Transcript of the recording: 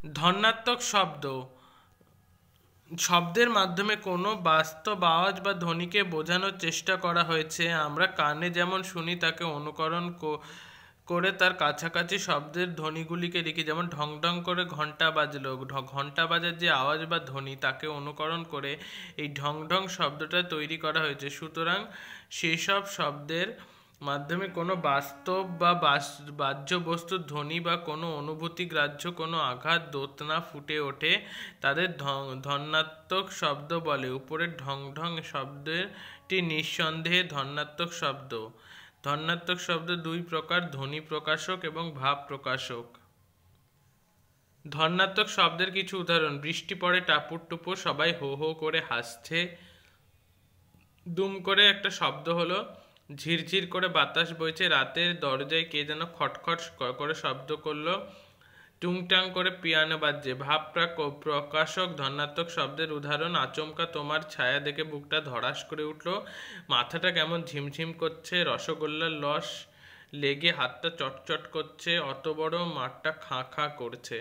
ধ্বন্যাত্মক শব্দ শব্দের মাধ্যমে কোনো বাস্তব আওয়াজ বা ধ্বনিকে বোঝানোর চেষ্টা করা হয়েছে। আমরা কানে যেমন শুনি তাকে অনুকরণ করে তার কাছাকাছি শব্দের ধ্বনিগুলিকে লিখি। যেমন ঢং ঢং করে ঘন্টা বাজলো, ঘন্টা বাজার যে আওয়াজ বা ধ্বনি তাকে অনুকরণ করে এই ঢং ঢং শব্দটা তৈরি করা হয়েছে। সুতরাং সেসব শব্দের মাধ্যমে কোনো বাস্তব বা বাহ্য বস্তুর ধ্বনি বা কোনো অনুভূতি গ্রাহ্য কোনো আঘাত দোতনা ফুটে ওঠে, তাদের ধ্বন্যাত্মক শব্দ বলে। উপরের ঢং ঢং শব্দটি নিঃসন্দেহে ধ্বন্যাত্মক শব্দ। ধ্বন্যাত্মক শব্দ দুই প্রকার: ধ্বনি প্রকাশক এবং ভাব প্রকাশক। ধ্বন্যাত্মক শব্দের কিছু উদাহরণ: বৃষ্টি পড়ে টাপুর টুপুর, সবাই হো হো করে হাসছে। দুম করে একটা শব্দ হলো। ঝিরঝির করে বাতাস বইছে, রাতের দরজায় কে যেন খটখট করে শব্দ করলো। টুংটাং করে পিয়ানো বাজছে। ভাব প্রকাশক ধ্বন্যাত্মক শব্দের উদাহরণ: আচমকা তোমার ছায়া দেখে বুকটা ধড়াস করে উঠলো, মাথাটা কেমন ঝিমঝিম করছে, রসগোল্লার লস লেগে হাতটা চটচট করছে, অত বড় মাঠটা খাঁ খাঁ করছে।